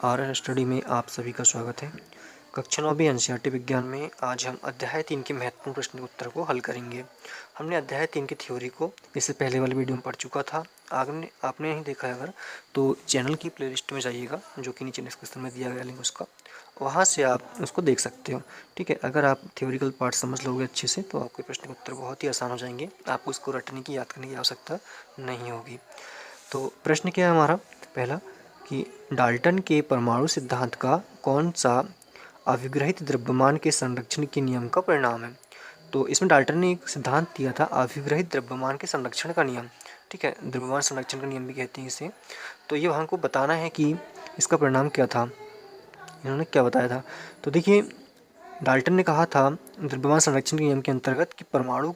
Are study में आप सभी का स्वागत है। कक्षा 9 एनसीईआरटी विज्ञान में आज हम अध्याय 3 के महत्वपूर्ण प्रश्न उत्तर को हल करेंगे। हमने अध्याय 3 की थ्योरी को इससे पहले वाले वीडियो में पढ़ चुका था। आपने नहीं देखा है अगर तो चैनल की प्लेलिस्ट में जाइएगा, जो कि नीचे डिस्क्रिप्शन में दिया गया लिंक उसका, वहाँ से आप उसको देख सकते हो। ठीक है, अगर आप थ्योरिकल पार्ट समझ लोगे अच्छे से तो आपके प्रश्न के उत्तर बहुत ही आसान हो जाएंगे। आपको उसको रटने की, याद करने की आवश्यकता नहीं होगी। तो प्रश्न क्या है हमारा पहला, कि डाल्टन के परमाणु सिद्धांत का कौन सा अविग्रहित द्रव्यमान के संरक्षण के नियम का परिणाम है। तो इसमें डाल्टन ने एक सिद्धांत दिया था, अविग्रहित द्रव्यमान के संरक्षण का नियम। ठीक है, द्रव्यमान संरक्षण का नियम भी कहते हैं इसे। तो ये हमको बताना है कि इसका परिणाम क्या था, इन्होंने क्या बताया था। तो देखिए, डाल्टन ने कहा था द्रव्यमान संरक्षण के नियम के अंतर्गत कि परमाणु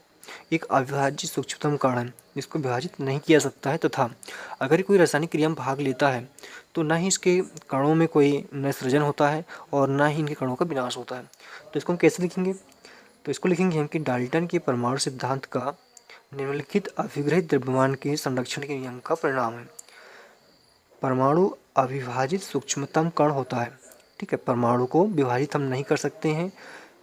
एक अविभाज्य सूक्ष्मतम कण है जिसको विभाजित नहीं किया सकता है, तथा अगर कोई रासायनिक क्रिया में भाग लेता है तो ना ही इसके कणों में कोई नए सृजन होता है और ना ही इनके कणों का विनाश होता है। तो इसको हम कैसे लिखेंगे, तो इसको लिखेंगे हम कि डाल्टन के परमाणु सिद्धांत का निम्नलिखित अविग्रहित द्रव्यमान के संरक्षण के नियम का परिणाम है। परमाणु अविभाजित सूक्ष्मतम कण होता है। ठीक है, परमाणु को विभाजित हम नहीं कर सकते हैं,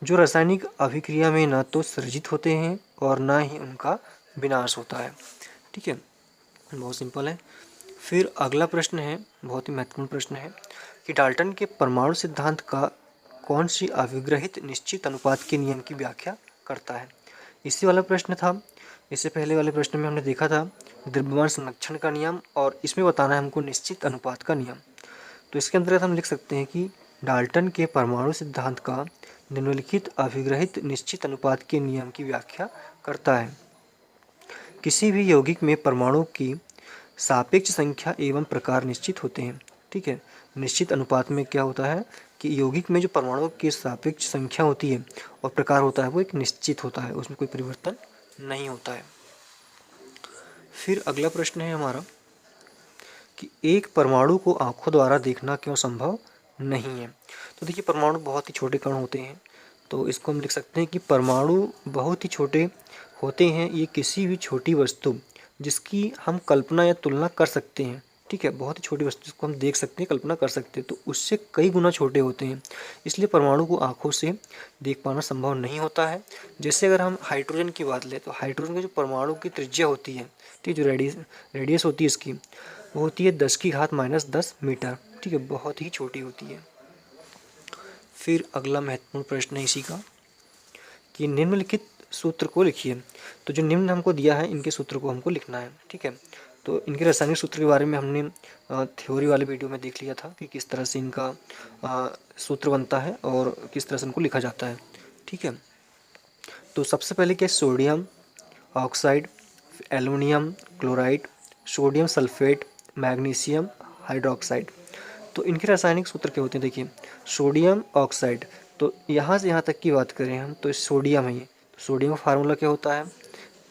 जो रासायनिक अभिक्रिया में न तो सृजित होते हैं और न ही उनका विनाश होता है। ठीक है, बहुत सिंपल है। फिर अगला प्रश्न है, बहुत ही महत्वपूर्ण प्रश्न है, कि डाल्टन के परमाणु सिद्धांत का कौन सी अविग्रहित निश्चित अनुपात के नियम की व्याख्या करता है। इसी वाला प्रश्न था। इससे पहले वाले प्रश्न में हमने देखा था द्रव्यमान संरक्षण का नियम, और इसमें बताना है हमको निश्चित अनुपात का नियम। तो इसके अंतर्गत हम लिख सकते हैं कि डाल्टन के परमाणु सिद्धांत का निम्नलिखित अविग्रहित निश्चित अनुपात के नियम की व्याख्या करता है। किसी भी यौगिक में परमाणु की सापेक्ष संख्या एवं प्रकार निश्चित होते हैं। ठीक है, निश्चित अनुपात में क्या होता है कि यौगिक में जो परमाणुओं की सापेक्ष संख्या होती है और प्रकार होता है वो एक निश्चित होता है, उसमें कोई परिवर्तन नहीं होता है। फिर अगला प्रश्न है हमारा कि एक परमाणु को आंखों द्वारा देखना क्यों संभव नहीं है। तो देखिए, परमाणु बहुत ही छोटे कण होते हैं, तो इसको हम लिख सकते हैं कि परमाणु बहुत ही छोटे होते हैं। ये किसी भी छोटी वस्तु जिसकी हम कल्पना या तुलना कर सकते हैं, ठीक है, बहुत ही छोटी वस्तु जिसको हम देख सकते हैं, कल्पना कर सकते हैं, तो उससे कई गुना छोटे होते हैं। इसलिए परमाणु को आंखों से देख पाना संभव नहीं होता है। जैसे अगर हम हाइड्रोजन की बात लें तो हाइड्रोजन की जो परमाणु की त्रिज्या होती है, ठीक, जो रेडियस होती है इसकी, वो होती है 10⁻⁻10 मीटर। ठीक है, बहुत ही छोटी होती है। फिर अगला महत्वपूर्ण प्रश्न है इसी का, कि निम्नलिखित सूत्र को लिखिए। तो जो निम्न हमको दिया है इनके सूत्र को हमको लिखना है। ठीक है, तो इनके रासायनिक सूत्र के बारे में हमने थ्योरी वाले वीडियो में देख लिया था कि किस तरह से इनका सूत्र बनता है और किस तरह से इनको लिखा जाता है। ठीक है, तो सबसे पहले क्या, sodium oxide, aluminium chloride, sodium sulphate, magnesium hydroxide. तो इनके रासायनिक सूत्र क्या होते हैं, देखिए, सोडियम ऑक्साइड, तो यहाँ से यहाँ तक की बात करें हम तो सोडियम है ये, तो सोडियम का फार्मूला क्या होता है,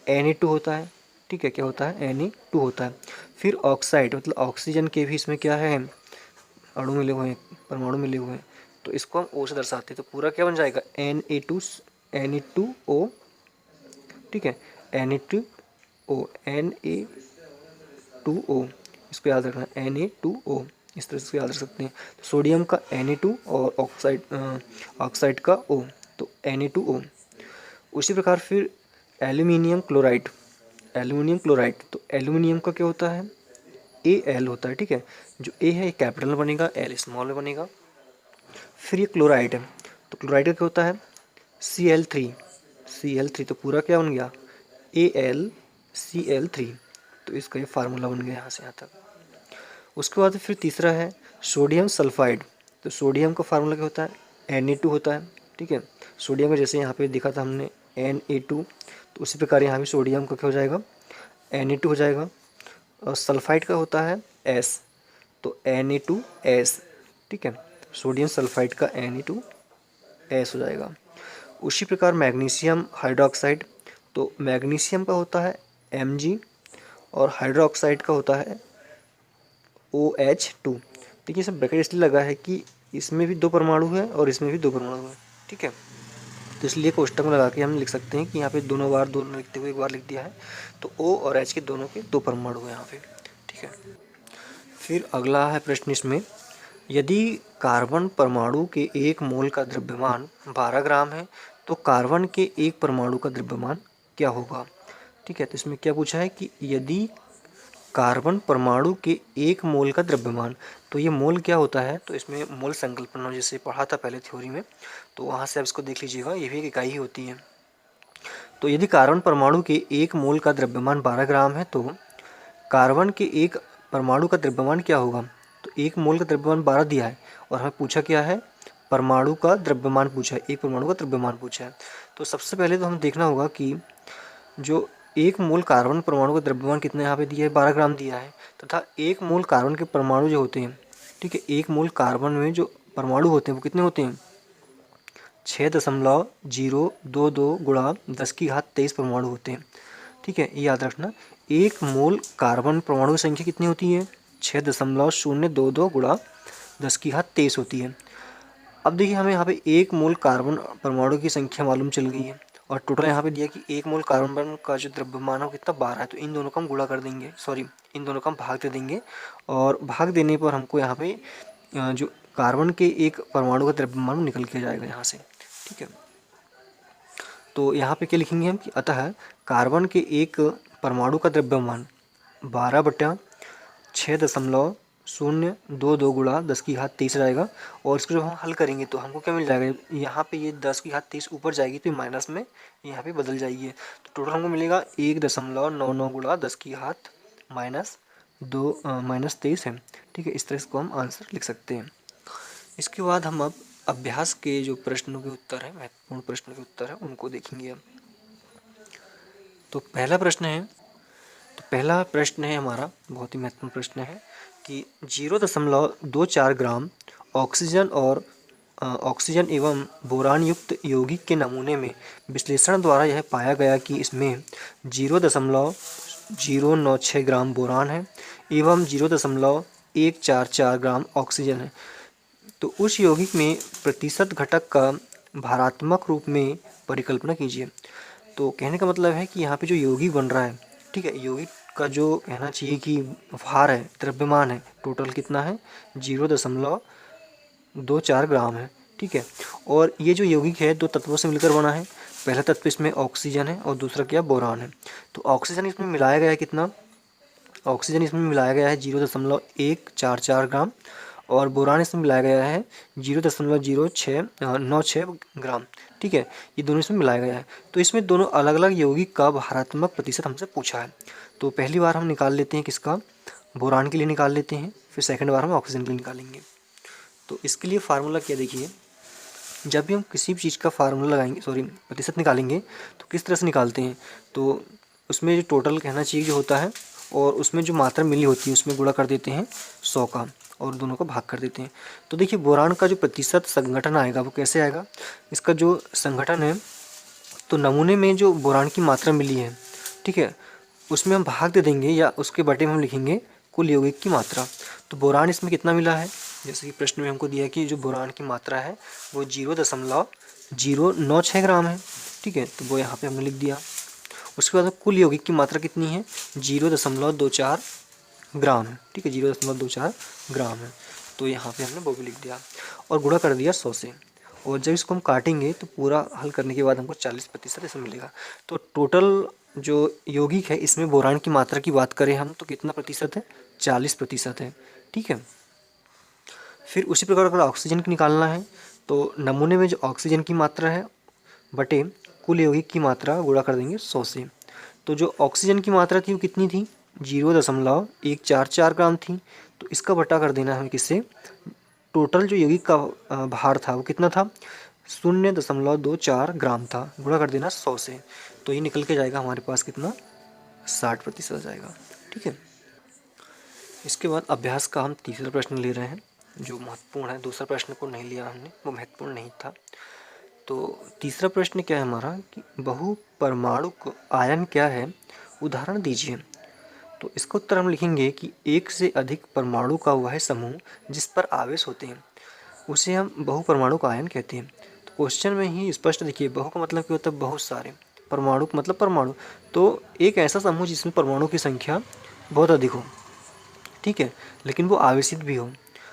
Na2 होता है। ठीक है, क्या होता है, Na2 होता है। फिर ऑक्साइड मतलब ऑक्सीजन के भी इसमें क्या है, अणु मिले हुए हैं, परमाणु मिले हुए हैं, तो इसको हम O से दर्शाते हैं, तो पूरा क्या बन जाएगा, Na2O। ठीक है, Na2O, Na2O, इसको याद रखना, Na2O, इस तरह से याद रख सकते हैं। तो सोडियम का Na2 और ऑक्साइड का O, तो Na2O। उसी प्रकार फिर एल्यूमिनियम क्लोराइड, तो एल्यूमिनियम का क्या होता है, Al होता है। ठीक है, जो A है कैपिटल में बनेगा, L स्मॉल में बनेगा। फिर ये क्लोराइड है, तो क्लोराइड का क्या होता है, Cl3, तो पूरा क्या बन गया, AlCl3। तो इसका ये फार्मूला बन गया यहाँ से यहाँ तक। उसके बाद फिर तीसरा है सोडियम सल्फाइड, तो सोडियम का फार्मूला क्या होता है, Na2 होता है। ठीक है, सोडियम का जैसे यहाँ पे देखा था हमने Na2, तो उसी प्रकार यहाँ भी सोडियम का क्या हो जाएगा, Na2 हो जाएगा। और सल्फाइड का होता है S, तो Na2S। ठीक है, सोडियम सल्फाइड का Na2S हो जाएगा। उसी प्रकार मैग्नीशियम हाइड्रोक्साइड, तो मैग्नीशियम का होता है Mg और हाइड्रोक्साइड का होता है OH2। देखिए, सब ब्रैकेट इसलिए लगा है कि इसमें भी दो परमाणु है और इसमें भी दो परमाणु है। ठीक है, तो इसलिए कोष्टक में लगा के हम लिख सकते हैं कि यहाँ पे दोनों लिखते हुए एक बार लिख दिया है, तो O और H के दोनों के दो परमाणु हैं यहाँ पे। ठीक है, फिर अगला है प्रश्न इसमें, यदि कार्बन परमाणु के एक मोल का द्रव्यमान 12 ग्राम है तो कार्बन के एक परमाणु का द्रव्यमान क्या होगा। ठीक है, तो इसमें क्या पूछा है कि यदि कार्बन परमाणु के एक मोल का द्रव्यमान, तो ये मोल क्या होता है, तो इसमें मोल संकल्पना जैसे पढ़ा था पहले थ्योरी में, तो वहाँ से आप इसको देख लीजिएगा, ये भी एक इकाई ही होती है। तो यदि कार्बन परमाणु के एक मोल का द्रव्यमान 12 ग्राम है तो कार्बन के एक परमाणु का द्रव्यमान क्या होगा। तो एक मोल का द्रव्यमान 12 दिया है और हमें पूछा क्या है, परमाणु का द्रव्यमान पूछा है, एक परमाणु का द्रव्यमान पूछा है। तो सबसे पहले तो हमें देखना होगा कि जो एक मोल कार्बन परमाणु का द्रव्यमान कितना यहाँ पे दिया है, 12 ग्राम दिया है, तथा एक मोल कार्बन के परमाणु जो होते हैं, ठीक है, एक मोल कार्बन में जो परमाणु होते हैं वो कितने होते हैं, 6.022 गुणा 10⁻23 परमाणु होते हैं। ठीक है, ये याद रखना, एक मोल कार्बन परमाणु की संख्या कितनी होती है, 6.022 गुणा 10⁻23 होती है। अब देखिए हमें यहाँ पे एक मोल कार्बन परमाणु की संख्या मालूम चल गई है और टोटल यहाँ पे दिया कि एक मोल कार्बन का जो द्रव्यमान है कितना 12 है, तो इन दोनों का हम गुणा कर देंगे, इन दोनों का हम भाग दे देंगे और भाग देने पर हमको यहाँ पे जो कार्बन के एक परमाणु का द्रव्यमान निकल के जाएगा यहाँ से। ठीक है, तो यहाँ पे क्या लिखेंगे हम कि अतः कार्बन के एक परमाणु का द्रव्यमान 12/6.022 गुणा 10⁻23 रहेगा और इसको जब हम हल करेंगे तो हमको क्या मिल जाएगा, यहाँ पे ये 10⁻23 ऊपर जाएगी तो माइनस में यहाँ पे बदल जाएगी, तो टोटल हमको मिलेगा 1.99 गुणा 10⁻−23 है। ठीक है, इस तरह इसको हम आंसर लिख सकते हैं। इसके बाद हम अब अभ्यास के जो प्रश्नों के उत्तर हैं, महत्वपूर्ण प्रश्नों के उत्तर हैं, उनको देखेंगे अब। तो पहला प्रश्न है हमारा, बहुत ही महत्वपूर्ण प्रश्न है कि 0.24 ग्राम ऑक्सीजन एवं बोरान युक्त यौगिक के नमूने में विश्लेषण द्वारा यह पाया गया कि इसमें 0.096 ग्राम बोरान है एवं 0.144 ग्राम ऑक्सीजन है। तो उस यौगिक में प्रतिशत घटक का भारात्मक रूप में परिकल्पना कीजिए। तो कहने का मतलब है कि यहाँ पे जो यौगिक बन रहा है, ठीक है, यौगिक का जो कहना चाहिए कि भार है, द्रव्यमान है, टोटल कितना है, 0.24 ग्राम है। ठीक है, और ये जो यौगिक है 2 तत्वों से मिलकर बना है, पहला तत्व इसमें ऑक्सीजन है और दूसरा क्या, बोरान है। तो ऑक्सीजन इसमें मिलाया गया है कितना, ऑक्सीजन इसमें मिलाया गया है 0.144 ग्राम और बोरान इसमें मिलाया गया है 0.0696 ग्राम। ठीक है, ये दोनों इसमें मिलाया गया है। तो इसमें दोनों अलग अलग यौगिक का भारात्मक प्रतिशत हमसे पूछा है। तो पहली बार हम निकाल लेते हैं किसका, बोरान के लिए निकाल लेते हैं, फिर सेकंड बार हम ऑक्सीजन के लिए निकालेंगे। तो इसके लिए फार्मूला क्या, देखिए जब भी हम किसी भी चीज़ का फार्मूला लगाएंगे, प्रतिशत निकालेंगे, तो किस तरह से निकालते हैं, तो उसमें जो टोटल कहना चाहिए जो होता है और उसमें जो मात्रा मिली होती है उसमें गुणा कर देते हैं 100 का और दोनों को भाग कर देते हैं। तो देखिए बोरान का जो प्रतिशत संगठन आएगा वो कैसे आएगा, इसका जो संगठन है, तो नमूने में जो बोरान की मात्रा मिली है, ठीक है, उसमें हम भाग दे देंगे या उसके बटे में हम लिखेंगे कुल यौगिक की मात्रा। तो बोरान इसमें कितना मिला है, जैसे कि प्रश्न में हमको दिया है कि जो बोरान की मात्रा है वो 0.096 ग्राम है। ठीक है, तो वो यहाँ पे हमने लिख दिया। उसके बाद कुल यौगिक की मात्रा कितनी है, 0.24 ग्राम है। ठीक है, 0.24 ग्राम है, तो यहाँ पे हमने वो भी लिख दिया और गुणा कर दिया 100 से। और जब इसको हम काटेंगे तो पूरा हल करने के बाद हमको 40% इसमें मिलेगा। तो टोटल जो यौगिक है इसमें बोरान की मात्रा की बात करें हम तो कितना प्रतिशत है, 40% है। ठीक है, फिर उसी प्रकार अगर ऑक्सीजन की निकालना है तो नमूने में जो ऑक्सीजन की मात्रा है बटे कुल यौगिक की मात्रा गुणा कर देंगे 100 से। तो जो ऑक्सीजन की मात्रा थी वो कितनी थी, 0.144 ग्राम थी, तो इसका बटा कर देना है किससे, टोटल जो यौगिक का भार था वो कितना था, 0.24 ग्राम था, गुणा कर देना 100 से, तो ये निकल के जाएगा हमारे पास कितना, 60% जाएगा। ठीक है, इसके बाद अभ्यास का हम तीसरा प्रश्न ले रहे हैं जो महत्वपूर्ण है। दूसरा प्रश्न को नहीं लिया हमने, वो महत्वपूर्ण नहीं था। तो तीसरा प्रश्न क्या है हमारा कि बहुपरमाणुक आयन क्या है, उदाहरण दीजिए। तो इसका उत्तर हम लिखेंगे कि एक से अधिक परमाणु का वह समूह जिस पर आवेश होते हैं उसे हम बहुपरमाणुक आयन कहते हैं। तो क्वेश्चन में ही स्पष्ट देखिए, बहु का मतलब क्या होता है, बहुत सारे, परमाणु का मतलब परमाणु, तो एक ऐसा समूह जिसमें परमाणु की संख्या बहुत अधिक हो, ठीक है, लेकिन वो आवेशित भी हो।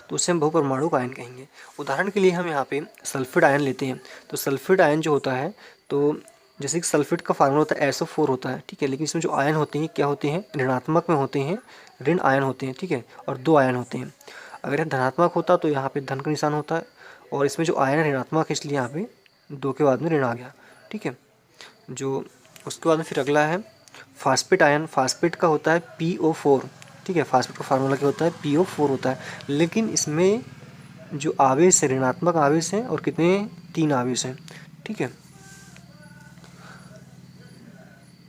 तो उसे हम बहुपरमाणु आयन कहेंगे। उदाहरण के लिए हम यहाँ पे सल्फेट आयन लेते हैं, तो सल्फेट आयन जो होता है, तो जैसे कि सल्फेट का फार्मूला होता है SO4 होता है, ठीक है, लेकिन इसमें जो आयन होते हैं क्या होते हैं, ऋणात्मक में होते हैं, ऋण आयन होते हैं, ठीक है, और 2 आयन होते हैं। अगर यह धनात्मक होता तो यहाँ पे धन का निशान होता है, और इसमें जो आयन है ऋणात्मक है, इसलिए यहाँ पे 2 के बाद में ऋण आ गया, ठीक है। जो उसके बाद में फिर अगला है फास्फेट आयन। फास्फेट का होता है PO4, ठीक है, फास्फेट का फार्मूला क्या होता है, PO4 होता है, लेकिन इसमें जो आवेश है ऋणात्मक आवेश है, और कितने, 3 आवेश हैं, ठीक है।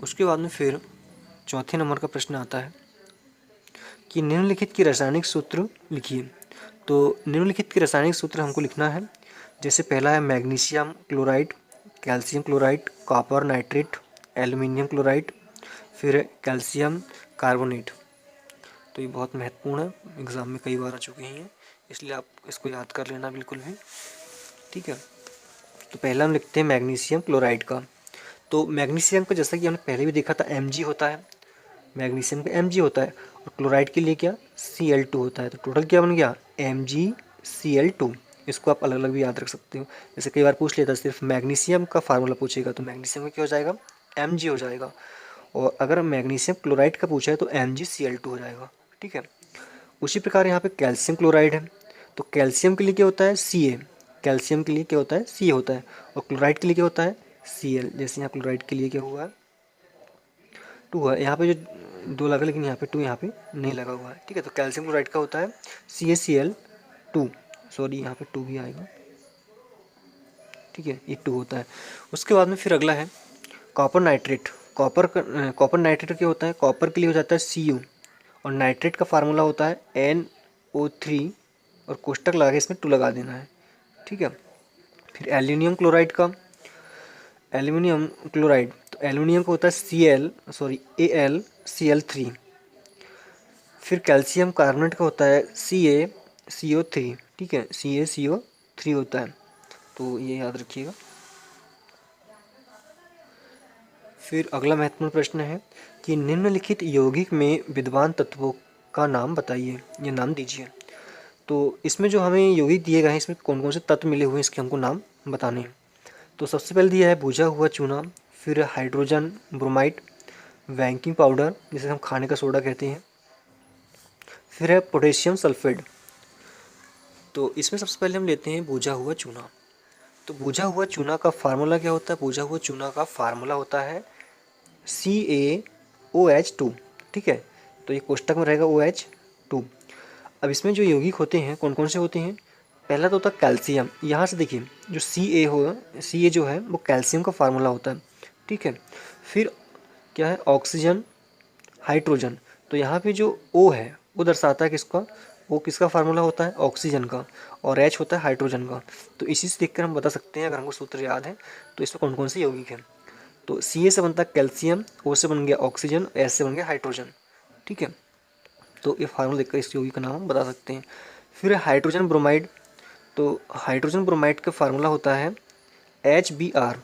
उसके बाद में फिर चौथे नंबर का प्रश्न आता है कि निम्नलिखित की रासायनिक सूत्र लिखिए। तो निम्नलिखित के रासायनिक सूत्र हमको लिखना है। जैसे पहला है magnesium chloride, calcium chloride, copper nitrate, aluminium chloride, फिर कैल्शियम कार्बोनेट। तो ये बहुत महत्वपूर्ण है, एग्ज़ाम में कई बार आ चुके हैं, इसलिए आप इसको याद कर लेना बिल्कुल भी, ठीक है। तो पहला हम लिखते हैं मैग्नीशियम क्लोराइड का। तो मैग्नीशियम का जैसा कि हमने पहले भी देखा था Mg होता है, मैग्नीशियम का Mg होता है, और क्लोराइड के लिए क्या, Cl2 होता है। तो टोटल क्या बन गया, MgCl2। इसको आप अलग अलग भी याद रख सकते हो। जैसे कई बार पूछ लेता है सिर्फ मैग्नीशियम का फार्मूला पूछेगा, तो मैग्नीशियम का क्या हो जाएगा, Mg हो जाएगा, और अगर मैग्नीशियम क्लोराइड का पूछा है तो MgCl2 हो जाएगा, ठीक है। उसी प्रकार यहाँ पे कैल्शियम क्लोराइड है, तो कैल्शियम के लिए क्या होता है, Ca। कैल्शियम के लिए क्या होता है, Ca होता है, और क्लोराइड के लिए क्या होता है, Cl। जैसे यहाँ क्लोराइड के लिए क्या हुआ है, 2 है, यहाँ पे जो 2 लगा, लेकिन यहाँ पे 2 यहाँ पे नहीं लगा हुआ है, ठीक है। तो कैल्शियम क्लोराइड का होता है CaCl2, सॉरी यहाँ पे 2 भी आएगा, ठीक है, ये 2 होता है। उसके बाद में फिर अगला है कॉपर नाइट्रेट। कॉपर नाइट्रेट क्या होता है, कॉपर के लिए हो जाता है Cu, और नाइट्रेट का फार्मूला होता है NO3, और कोष्टक लगा के इसमें 2 लगा देना है, ठीक है। फिर एल्युमिनियम क्लोराइड का, एल्युमिनियम क्लोराइड, तो एल्युमिनियम का होता है AlCl3। फिर कैल्शियम कार्बोनेट का होता है CaCO3, ठीक है, CaCO3 होता है, तो ये याद रखिएगा। फिर अगला महत्वपूर्ण प्रश्न है कि निम्नलिखित यौगिक में विद्यमान तत्वों का नाम बताइए, ये नाम दीजिए। तो इसमें जो हमें यौगिक दिए गए हैं, इसमें कौन कौन से तत्व मिले हुए हैं, इसके हमको नाम बताने हैं। तो सबसे पहले दिया है भुजा हुआ चूना, फिर हाइड्रोजन ब्रोमाइड, बेकिंग पाउडर जिसे हम खाने का सोडा कहते हैं, फिर है पोटेशियम सल्फेट। तो इसमें सबसे पहले हम लेते हैं भुजा हुआ चूना। तो भुजा हुआ चूना का फार्मूला क्या होता है, भुजा हुआ चूना का फार्मूला होता है CaOH2, ठीक है। तो ये कोष्टक में रहेगा OH2। अब इसमें जो यौगिक होते हैं कौन कौन से होते हैं, पहला तो होता है कैल्शियम। यहाँ से देखिए जो Ca जो है वो कैल्शियम का फार्मूला होता है, ठीक है। फिर क्या है, ऑक्सीजन, हाइड्रोजन। तो यहाँ पे जो O है वो दर्शाता है किसका, वो किसका फार्मूला होता है, ऑक्सीजन का, और H होता है हाइड्रोजन का। तो इसी से देखकर हम बता सकते हैं, अगर हमको सूत्र याद है तो इसमें कौन कौन से यौगिक हैं। तो Ca से बनता है कैल्शियम, O से बन गया ऑक्सीजन, S से बन गया हाइड्रोजन, ठीक है। तो ये फार्मूला देखकर इस यौगिक का नाम हम बता सकते हैं। फिर हाइड्रोजन ब्रोमाइड। तो हाइड्रोजन ब्रोमाइड का फार्मूला होता है HBr,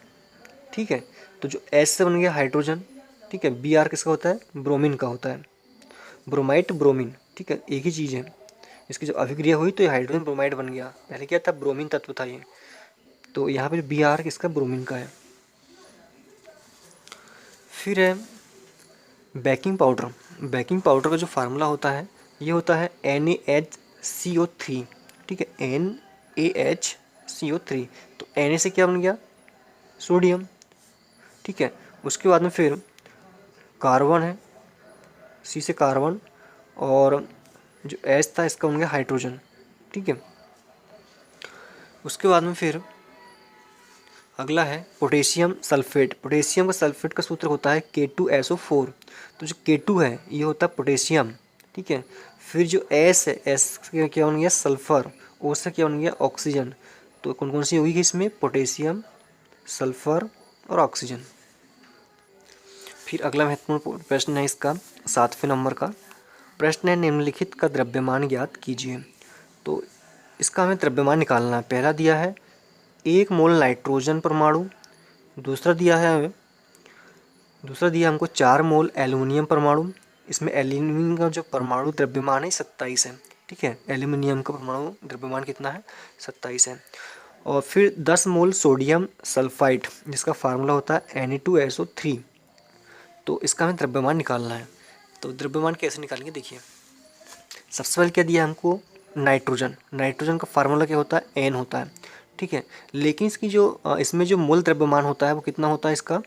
ठीक है। तो जो S से बन गया हाइड्रोजन, ठीक है, Br किसका होता है, ब्रोमीन का होता है, ब्रोमाइट ब्रोमीन, ठीक है, एक ही चीज़ है। इसकी जो अभिक्रिया हुई तो ये हाइड्रोजन ब्रोमाइड बन गया, पहले क्या था, ब्रोमीन तत्व था ये। तो यहाँ पे Br किसका, ब्रोमीन का है। फिर है बेकिंग पाउडर। बेकिंग पाउडर का जो फार्मूला होता है ये होता है NaHCO3, ठीक है, NaHCO3। तो Na से क्या बन गया, सोडियम, ठीक है। उसके बाद में फिर कार्बन है, C से कार्बन, और जो H था इसका बन गया हाइड्रोजन, ठीक है। उसके बाद में फिर अगला है पोटेशियम सल्फेट। पोटेशियम का सल्फेट का सूत्र होता है K2SO4। तो जो K2 है ये होता है पोटेशियम, ठीक है। फिर जो S है, S से क्या बन गया, सल्फर, O से क्या बन गया, ऑक्सीजन। तो कौन कौन सी होगी इसमें, पोटेशियम, सल्फर और ऑक्सीजन। फिर अगला महत्वपूर्ण प्रश्न है इसका 7वें नंबर का प्रश्न है, निम्नलिखित का द्रव्यमान ज्ञात कीजिए। तो इसका हमें द्रव्यमान निकालना है। पहला दिया है 1 मोल नाइट्रोजन परमाणु, दूसरा दिया हमको 4 मोल एल्युमिनियम परमाणु। इसमें एल्युमिनियम का जो परमाणु द्रव्यमान है 27 है, ठीक है। एल्यूमिनियम का परमाणु द्रव्यमान कितना है, 27 है। और फिर 10 मोल सोडियम सल्फाइड जिसका फार्मूला होता है Na2SO3, तो इसका हमें द्रव्यमान निकालना है। तो द्रव्यमान कैसे निकालेंगे, देखिए सबसे पहले क्या दिया हमको, नाइट्रोजन। नाइट्रोजन का फार्मूला क्या होता है, N होता है, ठीक है। लेकिन इसकी जो इसमें जो मोल द्रव्यमान होता है वो कितना होता है इसका,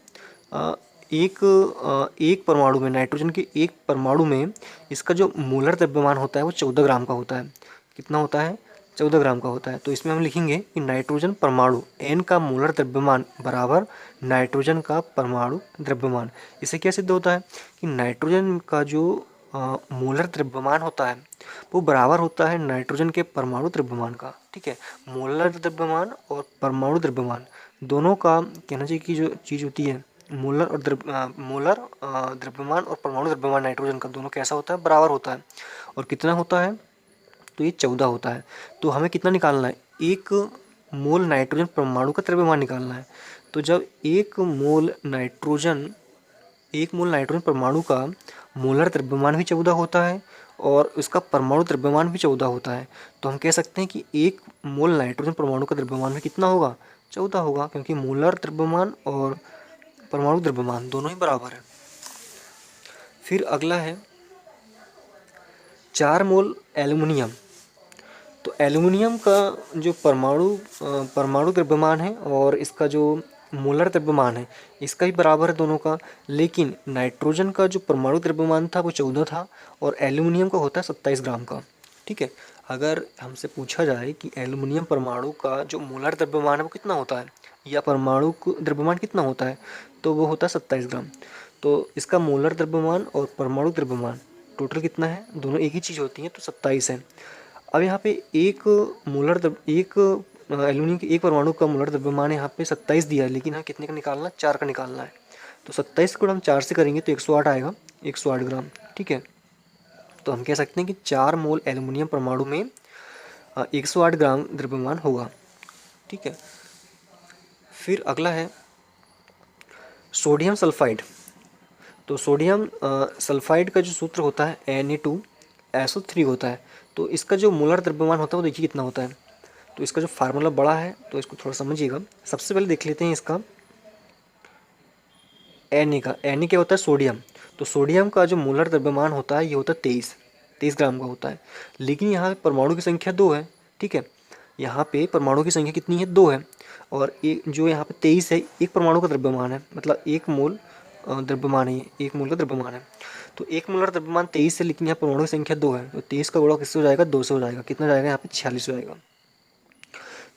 एक परमाणु में, नाइट्रोजन के एक परमाणु में इसका जो मोलर द्रव्यमान होता है वो 14 ग्राम का होता है। कितना होता है, 14 ग्राम का होता है। तो इसमें हम लिखेंगे कि नाइट्रोजन परमाणु N का मोलर द्रव्यमान बराबर नाइट्रोजन का परमाणु द्रव्यमान। इसे क्या सिद्ध होता है कि नाइट्रोजन का जो मोलर द्रव्यमान होता है वो बराबर होता है नाइट्रोजन के परमाणु द्रव्यमान का, ठीक है। मोलर द्रव्यमान और परमाणु द्रव्यमान दोनों का कहना चाहिए कि जो चीज़ होती है, मोलर और द्रव्यमान और परमाणु द्रव्यमान नाइट्रोजन का दोनों कैसा होता है, बराबर होता है। और कितना होता है, तो ये 14 होता है। तो हमें कितना निकालना है, एक मोल नाइट्रोजन परमाणु का द्रव्यमान निकालना है। तो जब एक मोल नाइट्रोजन परमाणु का मोलर द्रव्यमान भी 14 होता है और उसका परमाणु द्रव्यमान भी 14 होता है, तो हम कह सकते हैं कि एक मोल नाइट्रोजन परमाणु का द्रव्यमान भी कितना होगा, 14 होगा, क्योंकि मोलर द्रव्यमान और परमाणु द्रव्यमान दोनों ही बराबर है। फिर अगला है 4 मोल एल्युमिनियम। तो एल्युमिनियम का जो परमाणु द्रव्यमान है और इसका जो मोलर द्रव्यमान है इसका भी बराबर है दोनों का। लेकिन नाइट्रोजन का जो परमाणु द्रव्यमान था वो 14 था और एल्युमिनियम का होता है 27 ग्राम का, ठीक है। अगर हमसे पूछा जाए कि एल्युमिनियम परमाणु का जो मोलर द्रव्यमान है वो कितना होता है या परमाणु द्रव्यमान कितना होता है, तो वो होता है 27 ग्राम। तो इसका मोलर द्रव्यमान और परमाणु द्रव्यमान टोटल कितना है, दोनों एक ही चीज़ होती हैं, तो 27 है। अब यहाँ पे एक एल्यूमिनियम के एक परमाणु का मोलर द्रव्यमान यहाँ पे 27 दिया है, लेकिन हमें कितने का निकालना है, 4 का निकालना है। तो 27 को हम 4 से करेंगे तो 108 आएगा, 108 ग्राम, ठीक है। तो हम कह सकते हैं कि 4 मोल एल्यूमिनियम परमाणु में 108 ग्राम द्रव्यमान होगा, ठीक है। फिर अगला है सोडियम सल्फाइड। तो सोडियम सल्फाइड का जो सूत्र होता है Na2SO3 होता है। तो इसका जो मोलर द्रव्यमान होता है वो देखिए कितना होता है। तो इसका जो फार्मूला बड़ा है तो इसको थोड़ा समझिएगा। सबसे पहले देख लेते हैं इसका Na का। Na क्या होता है, सोडियम। तो सोडियम का जो मोलर द्रव्यमान होता है ये होता है 23 ग्राम का होता है। लेकिन यहाँ पे परमाणु की संख्या 2 है, ठीक है। यहाँ पे परमाणु की संख्या कितनी है, 2 है। और एक जो यहाँ पे 23 है, एक परमाणु का द्रव्यमान है, मतलब 1 मोल द्रव्यमान है, 1 मोल का द्रव्यमान है। तो 1 मोलर द्रव्यमान 23 है, लेकिन यहाँ परमाणु की संख्या 2 है, तो 23 का गुणा किससे हो जाएगा, 2 से हो जाएगा। कितना जाएगा यहाँ पे, 46 हो जाएगा।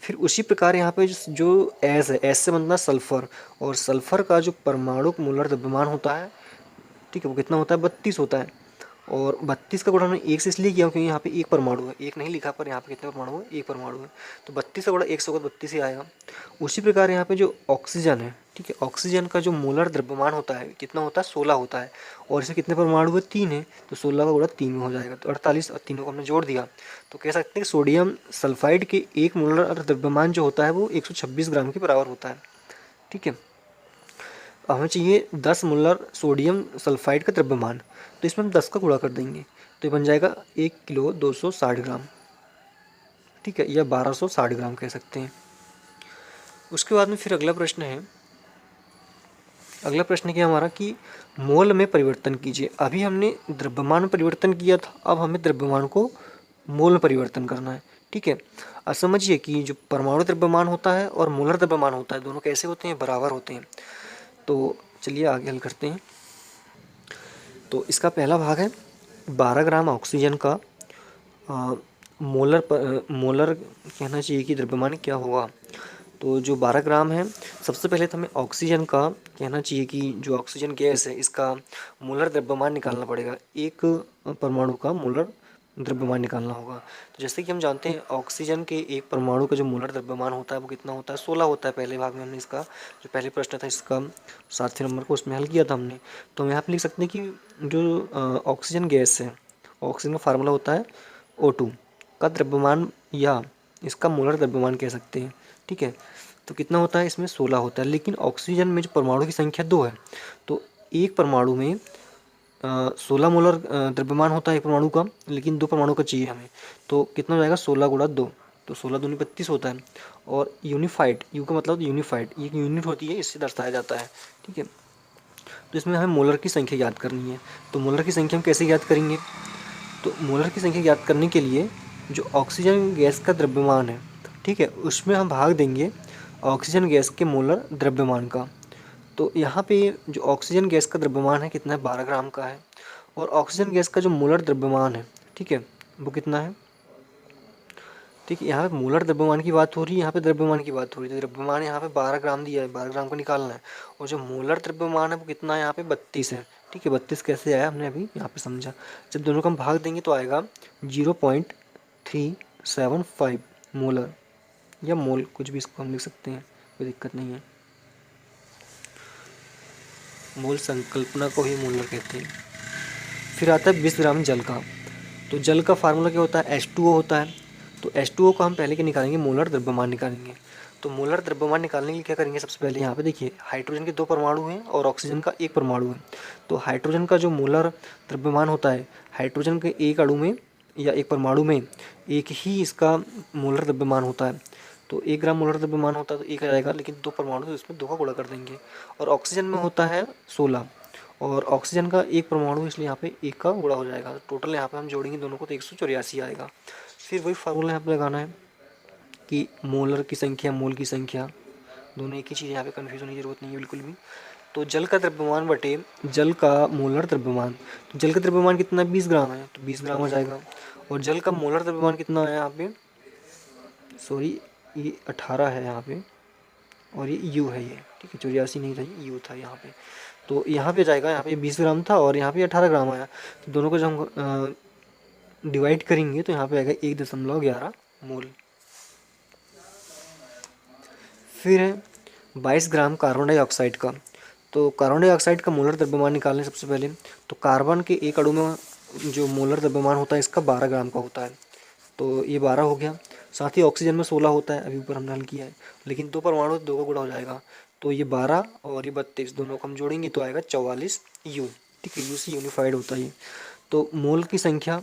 फिर उसी प्रकार यहाँ पे जो एस है, एस से बनता है सल्फर, और सल्फर का जो परमाणु मोलर द्रव्यमान होता है, ठीक है, वो कितना होता है, 32 होता है। और 32 का गुणा हमने 1 से इसलिए किया क्योंकि यहाँ पे एक परमाणु है, एक नहीं लिखा, पर यहाँ पे कितने परमाणु है, एक परमाणु है। तो 32 का गुणा 1 से होगा, 32 ही आएगा। उसी प्रकार यहाँ पे जो ऑक्सीजन है, ठीक है, ऑक्सीजन का जो मोलर द्रव्यमान होता है कितना होता है, 16 होता है। और इसमें कितने परमाणु है, 3 है, तो 16 का गुणा 3 में हो जाएगा, तो 48, और तीनों को हमने जोड़ दिया। तो कह सकते हैं कि सोडियम सल्फाइड के एक मोलर द्रव्यमान जो होता है वो 126 ग्राम के बराबर होता है, ठीक है। हमें चाहिए 10 मोलर सोडियम सल्फाइड का द्रव्यमान, तो इसमें हम 10 का गुणा कर देंगे, तो ये बन जाएगा 1 किलो 260 ग्राम, ठीक है, या 1260 ग्राम कह सकते हैं। उसके बाद में फिर अगला प्रश्न है, अगला प्रश्न क्या हमारा कि मोल में परिवर्तन कीजिए। अभी हमने द्रव्यमान में परिवर्तन किया था, अब हमें द्रव्यमान को मोल में परिवर्तन करना है, ठीक है। अब समझिए कि जो परमाणु द्रव्यमान होता है और मोलर द्रव्यमान होता है दोनों कैसे होते हैं, बराबर होते हैं। तो चलिए आगे हल करते हैं। तो इसका पहला भाग है 12 ग्राम ऑक्सीजन का मोलर कहना चाहिए कि द्रव्यमान क्या होगा। तो जो 12 ग्राम है, सबसे पहले तो हमें ऑक्सीजन का कहना चाहिए कि जो ऑक्सीजन गैस है इसका मोलर द्रव्यमान निकालना पड़ेगा, एक परमाणु का मोलर द्रव्यमान निकालना होगा। तो जैसे कि हम जानते हैं ऑक्सीजन के एक परमाणु का जो मोलर द्रव्यमान होता है वो कितना होता है, 16 होता है। पहले भाग में हमने इसका जो पहले प्रश्न था इसका 7वें नंबर को उसमें हल किया था हमने। तो हम यहाँ पे लिख सकते हैं कि जो ऑक्सीजन गैस है, ऑक्सीजन का फार्मूला होता है O2 का द्रव्यमान, या इसका मोलर द्रव्यमान कह सकते हैं, ठीक है। तो कितना होता है, इसमें 16 होता है। लेकिन ऑक्सीजन में जो परमाणु की संख्या 2 है, तो एक परमाणु में 16 मोलर द्रव्यमान होता है एक परमाणु का, लेकिन 2 परमाणु का चाहिए हमें, तो कितना हो जाएगा 16 गुणा 2, तो 16 दूनी 32 होता है। और यूनिफाइड, यू का मतलब यूनिफाइड, ये एक यूनिट होती है, इससे दर्शाया जाता है। ठीक है, तो इसमें हमें मोलर की संख्या याद करनी है। तो मोलर की संख्या हम कैसे याद करेंगे? तो मोलर की संख्या याद करने के लिए जो ऑक्सीजन गैस का द्रव्यमान है, ठीक है, उसमें हम भाग देंगे ऑक्सीजन गैस के मोलर द्रव्यमान का। तो यहाँ पे जो ऑक्सीजन गैस का द्रव्यमान है कितना है, 12 ग्राम का है। और ऑक्सीजन गैस का जो मोलर द्रव्यमान है, ठीक है, वो कितना है? ठीक है, यहाँ पे मोलर द्रव्यमान की बात हो रही है, यहाँ पे द्रव्यमान की बात हो रही है। तो द्रव्यमान यहाँ पे 12 ग्राम दिया है, 12 ग्राम को निकालना है। और जो मोलर द्रव्यमान है वो कितना है, यहाँ पे 32 है। ठीक है, 32 कैसे आया हमने अभी यहाँ पे समझा। जब दोनों को हम भाग देंगे तो आएगा 0.375 मोलर, या मोल, कुछ भी इसको हम लिख सकते हैं, कोई दिक्कत नहीं है। मोल संकल्पना को ही मोलर कहते हैं। फिर आता है 20 ग्राम जल का। तो जल का फार्मूला क्या होता है, H2O होता है। तो H2O को हम पहले क्या निकालेंगे, मोलर द्रव्यमान निकालेंगे। तो मोलर द्रव्यमान निकालने के लिए क्या करेंगे, सबसे पहले यहाँ पे देखिए हाइड्रोजन के 2 परमाणु हैं और ऑक्सीजन का 1 परमाणु है। तो हाइड्रोजन का जो मोलर द्रव्यमान होता है, हाइड्रोजन के एक अणु में या एक परमाणु में एक ही इसका मोलर द्रव्यमान होता है। तो 1 ग्राम मोलर द्रव्यमान होता है तो 1 आ जाएगा, लेकिन 2 परमाणु तो इसमें 2 का गुणा कर देंगे। और ऑक्सीजन में होता है 16, और ऑक्सीजन का 1 परमाणु, इसलिए यहाँ पे 1 का गुणा हो जाएगा। तो टोटल यहाँ पे हम जोड़ेंगे दोनों को तो 184 आएगा। फिर वही फार्मूला यहाँ पे लगाना है कि मोलर की संख्या, मोल की संख्या, दोनों एक ही चीज़, यहाँ पे कन्फ्यूज होने की जरूरत नहीं है बिल्कुल भी। तो जल का द्रव्यमान बटे जल का मोलर द्रव्यमान, तो जल का द्रव्यमान कितना है, 20 ग्राम है, तो 20 ग्राम हो जाएगा। और जल का मोलर द्रव्यमान कितना है यहाँ पे, सॉरी, ये 18 है यहाँ पे, और ये यू है, ये ठीक है, 84 नहीं था, ये यू था यहाँ पे। तो यहाँ पे जाएगा, यहाँ पे 20 ग्राम था और यहाँ पे 18 ग्राम आया। तो दोनों को जब हम डिवाइड करेंगे तो यहाँ पे आएगा 1.11 मोल। फिर है 22 ग्राम कार्बन डाइऑक्साइड का। तो कार्बन डाइऑक्साइड का मोलर द्रव्यमान निकालने सबसे पहले, तो कार्बन के एक अणु में जो मोलर द्रव्यमान होता है इसका 12 ग्राम का होता है, तो ये 12 हो गया। साथ ही ऑक्सीजन में 16 होता है, अभी ऊपर हमने हल किया है, लेकिन 2 परमाणु 2 का गुणा हो जाएगा, तो ये 12 और ये 32, दोनों को हम जोड़ेंगे तो आएगा 44 यू। ठीक है, यू से यूनिफाइड होता है ये। तो मोल की संख्या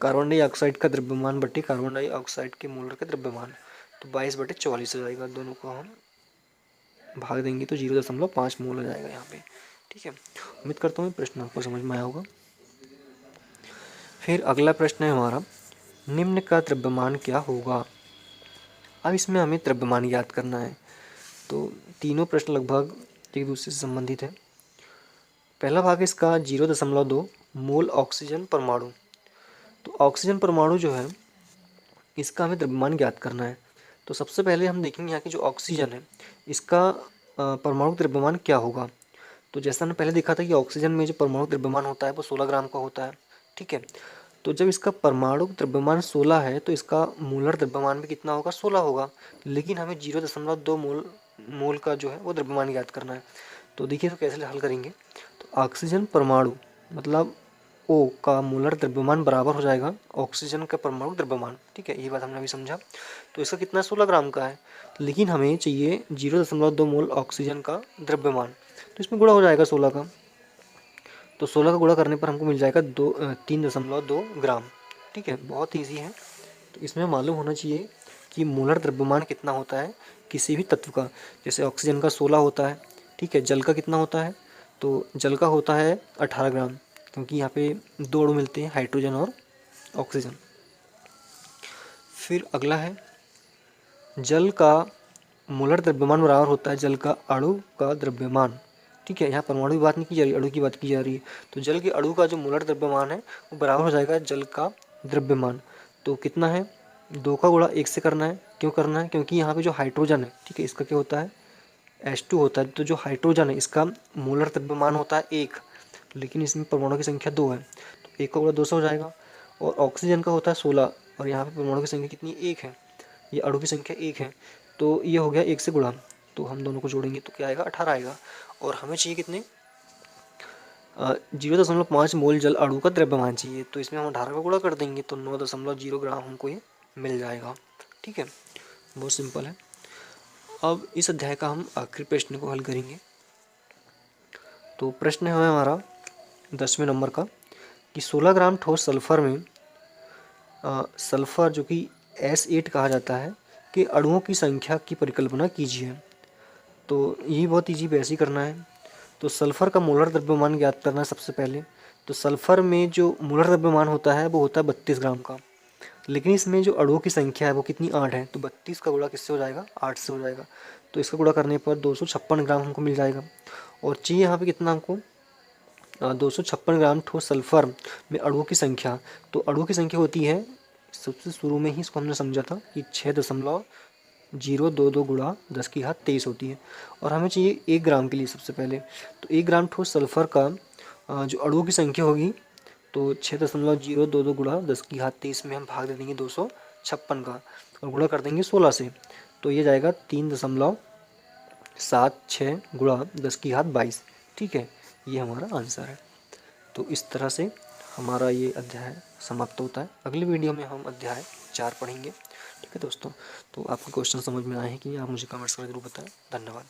कार्बन डाइऑक्साइड का द्रव्यमान बटे कार्बन डाइऑक्साइड के मोलर का द्रव्यमान, तो 22/44 हो जाएगा। दोनों को हम भाग देंगे तो 0.5 मोल हो जाएगा यहाँ पे। ठीक है, उम्मीद करता हूँ प्रश्न आपको समझ में आया होगा। फिर अगला प्रश्न है हमारा, निम्न का द्रव्यमान क्या होगा। अब इसमें हमें द्रव्यमान याद करना है। तो तीनों प्रश्न लगभग एक दूसरे से संबंधित है। पहला भाग है इसका 0.2 मोल ऑक्सीजन परमाणु। तो ऑक्सीजन परमाणु जो है इसका हमें द्रव्यमान ज्ञात करना है। तो सबसे पहले हम देखेंगे यहाँ की जो ऑक्सीजन है इसका परमाणु द्रव्यमान क्या होगा। तो जैसा हमने पहले देखा था कि ऑक्सीजन में जो परमाणु द्रव्यमान होता है वो 16 ग्राम का होता है। ठीक है, तो जब इसका परमाणु द्रव्यमान 16 है तो इसका मोलर द्रव्यमान भी कितना होगा, 16 होगा। लेकिन हमें 0.2 मोल का जो है वो द्रव्यमान ज्ञात करना है। तो देखिए तो कैसे हल करेंगे। तो ऑक्सीजन परमाणु मतलब O का मोलर द्रव्यमान बराबर हो जाएगा ऑक्सीजन का परमाणु द्रव्यमान। ठीक है, ये बात हमने अभी समझा। तो इसका कितना 16 ग्राम का है, लेकिन हमें चाहिए 0.2 मोल ऑक्सीजन का द्रव्यमान, तो इसमें गुणा हो जाएगा 16 का। तो 16 का गुणा करने पर हमको मिल जाएगा 3.2 ग्राम। ठीक है, बहुत ईजी है। तो इसमें मालूम होना चाहिए कि मोलर द्रव्यमान कितना होता है किसी भी तत्व का। जैसे ऑक्सीजन का 16 होता है, ठीक है, जल का कितना होता है, तो जल का होता है 18 ग्राम, क्योंकि यहाँ पे 2 अणु मिलते हैं, हाइड्रोजन और ऑक्सीजन। फिर अगला है जल का मोलर द्रव्यमान बराबर होता है जल का अणु का द्रव्यमान। ठीक है, यहाँ परमाणु की बात नहीं की जा रही, अणु की बात की जा रही है। तो जल के अणु का जो मोलर द्रव्यमान है वो बराबर हो जाएगा जल का द्रव्यमान। तो कितना है, 2 का गुणा 1 से करना है। क्यों करना है, क्योंकि यहाँ पे जो हाइड्रोजन है, ठीक है, इसका क्या होता है, H2 होता है। तो जो हाइड्रोजन है इसका मोलर द्रव्यमान होता है 1, लेकिन इसमें परमाणु की संख्या 2 है, तो 1 का गुणा 2 से हो जाएगा। और ऑक्सीजन का होता है 16, और यहाँ पे परमाणु की संख्या कितनी, 1 है, ये अणु की संख्या 1 है, तो ये हो गया 1 से गुणा। तो हम दोनों को जोड़ेंगे तो क्या आएगा, 18 आएगा। और हमें चाहिए कितने, 0.5 मोल जल अणु का द्रव्यमान चाहिए। तो इसमें हम 18 का गुणा कर देंगे तो 9.0 ग्राम हमको ये मिल जाएगा। ठीक है, बहुत सिंपल है। अब इस अध्याय का हम आखिरी प्रश्न को हल करेंगे। तो प्रश्न है हमारा, 10वें नंबर का कि 16 ग्राम ठोस सल्फर में सल्फर जो कि S8 कहा जाता है कि अणुओं की संख्या की परिकल्पना कीजिए। तो ये बहुत ईजी वैसे ही करना है। तो सल्फर का मोलर द्रव्यमान ज्ञात करना है सबसे पहले। तो सल्फर में जो मोलर द्रव्यमान होता है वो होता है 32 ग्राम का, लेकिन इसमें जो अणुओं की संख्या है वो कितनी 8 है। तो 32 का गुणा किससे हो जाएगा, 8 से हो जाएगा। तो इसका गुणा करने पर 256 ग्राम हमको मिल जाएगा। और चाहिए यहाँ पे कितना हमको, 256 ग्राम ठोस सल्फर में अणुओं की संख्या। तो अणुओं की संख्या होती है, सबसे शुरू में ही इसको हमने समझा था कि 6.022 गुणा 10⁻23 होती है। और हमें चाहिए 1 ग्राम के लिए सबसे पहले। तो 1 ग्राम ठोस सल्फर का जो अणुओं की संख्या होगी तो 6.022 गुणा 10⁻23 में हम भाग दे देंगे 256 का और गुणा कर देंगे 16 से। तो ये जाएगा 3.76 गुणा 10⁻22। ठीक है, ये हमारा आंसर है। तो इस तरह से हमारा ये अध्याय समाप्त होता है। अगली वीडियो में हम अध्याय 4 पढ़ेंगे। ठीक है दोस्तों, तो आपको क्वेश्चन समझ में आए हैं कि आप मुझे कमेंट्स करके जरूर बताएं। धन्यवाद।